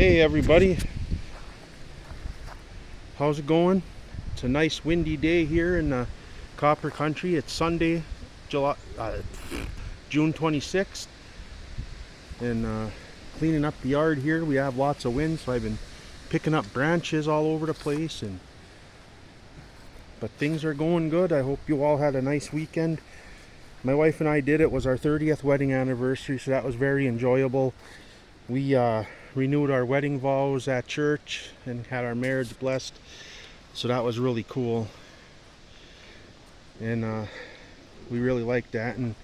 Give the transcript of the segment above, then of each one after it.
Hey everybody, how's it going? It's a nice windy day here in the Copper Country. It's Sunday, June 26th, and cleaning up the yard here. We have lots of wind, so I've been picking up branches all over the place, but things are going good. I hope you all had a nice weekend. My wife and I did. It was our 30th wedding anniversary, so that was very enjoyable. We renewed our wedding vows at church and had our marriage blessed, so that was really cool, and we really liked that. And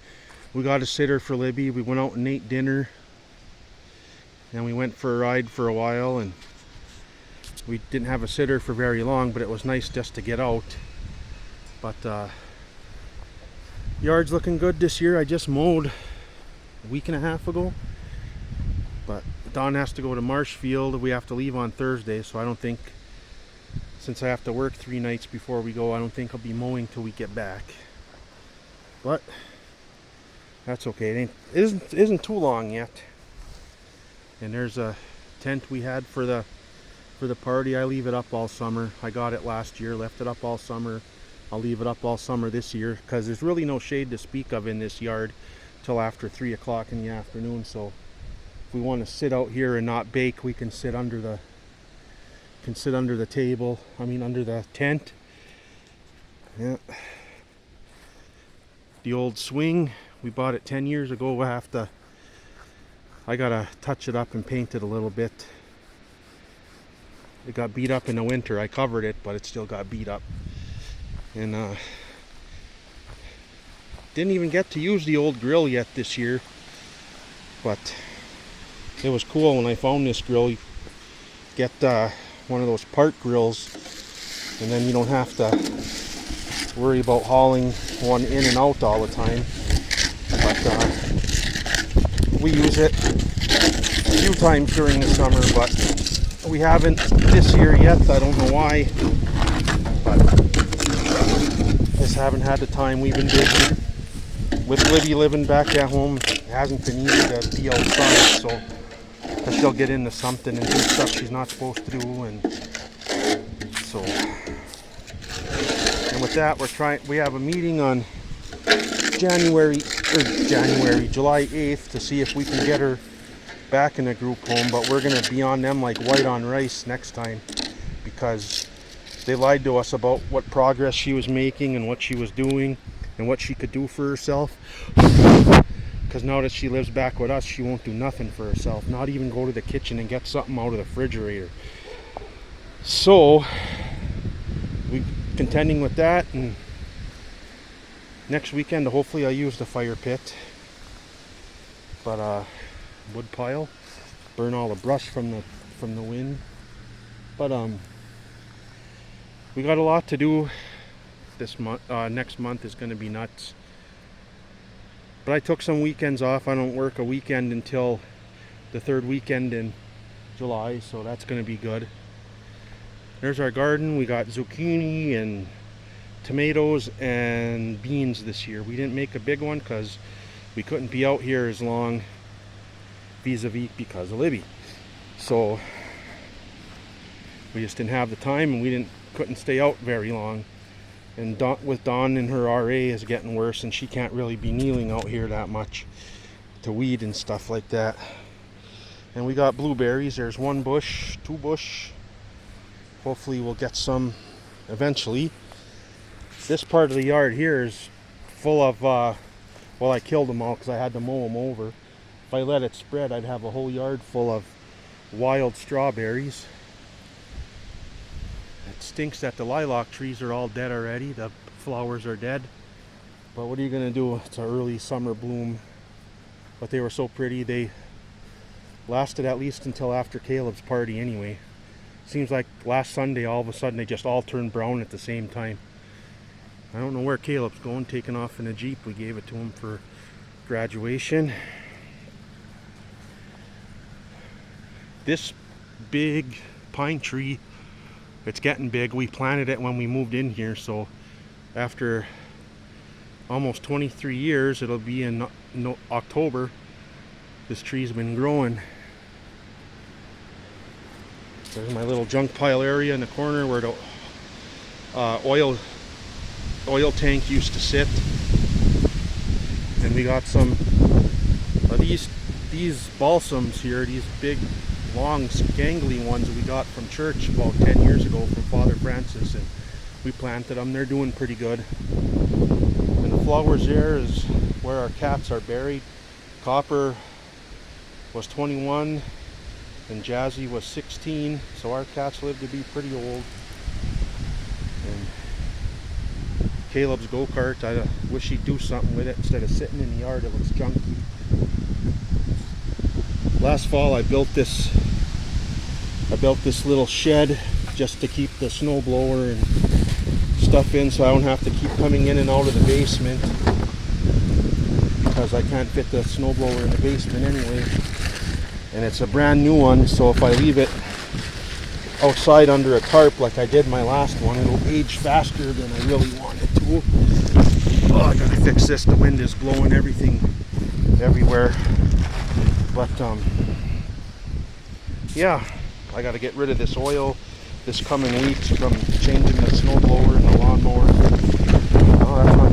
we got a sitter for Libby. We went out and ate dinner, and we went for a ride for a while, and we didn't have a sitter for very long, but it was nice just to get out. But yard's looking good this year. I just mowed a week and a half ago, but Don has to go to Marshfield. We have to leave on Thursday, so I don't think, since I have to work 3 nights before we go, I don't think I'll be mowing till we get back. But that's okay. It isn't too long yet. And there's a tent we had for the party. I leave it up all summer. I got it last year, left it up all summer. I'll leave it up all summer this year because there's really no shade to speak of in this yard till after 3 o'clock in the afternoon. So if we want to sit out here and not bake, we can sit under the table. Under the tent. Yeah. The old swing, we bought it 10 years ago. I gotta touch it up and paint it a little bit. It got beat up in the winter. I covered it, but it still got beat up. And didn't even get to use the old grill yet this year, but it was cool when I found this grill. You get one of those part grills, and then you don't have to worry about hauling one in and out all the time. But we use it a few times during the summer, but we haven't this year yet. I don't know why, but just haven't had the time. We've been busy with Libby living back at home. It hasn't been easy to be outside, so she'll get into something and do stuff she's not supposed to do, and with that we have a meeting on July 8th to see if we can get her back in the group home, but we're going to be on them like white on rice next time, because they lied to us about what progress she was making and what she was doing and what she could do for herself. Because now that she lives back with us, she won't do nothing for herself, not even go to the kitchen and get something out of the refrigerator. So we contending with that, and next weekend hopefully I'll use the fire pit, but wood pile, burn all the brush from the wind. But we got a lot to do this month. Next month is going to be nuts. But I took some weekends off. I don't work a weekend until the 3rd weekend in July, so that's going to be good. There's our garden. We got zucchini and tomatoes and beans this year. We didn't make a big one because we couldn't be out here as long vis-a-vis because of Libby. So we just didn't have the time, and we couldn't stay out very long. And with Dawn and her RA is getting worse, and she can't really be kneeling out here that much to weed and stuff like that. And we got blueberries. There's 1 bush, 2 bush. Hopefully we'll get some eventually. This part of the yard here is full of, I killed them all because I had to mow them over. If I let it spread, I'd have a whole yard full of wild strawberries. It stinks that the lilac trees are all dead already. The flowers are dead. But what are you going to do? It's an early summer bloom. But they were so pretty. They lasted at least until after Caleb's party anyway. Seems like last Sunday all of a sudden they just all turned brown at the same time. I don't know where Caleb's going, taking off in a Jeep. We gave it to him for graduation. This big pine tree, it's getting big. We planted it when we moved in here, so after almost 23 years, it'll be in October, this tree's been growing. There's my little junk pile area in the corner where the oil tank used to sit. And we got some of these balsams here, these big long gangly ones we got from church about 10 years ago from Father Francis, and we planted them. They're doing pretty good. And the flowers there is where our cats are buried. Copper was 21 and Jazzy was 16, so our cats live to be pretty old. And Caleb's go-kart, I wish he'd do something with it instead of sitting in the yard. It looks junky. Last fall I built this little shed just to keep the snow blower and stuff in, so I don't have to keep coming in and out of the basement, because I can't fit the snow blower in the basement anyway. And it's a brand new one, so if I leave it outside under a tarp like I did my last one, it'll age faster than I really want it to. Oh, I gotta fix this. The wind is blowing everything everywhere. But yeah, I got to get rid of this oil this coming week from changing the snow blower and the lawnmower. Oh, that's not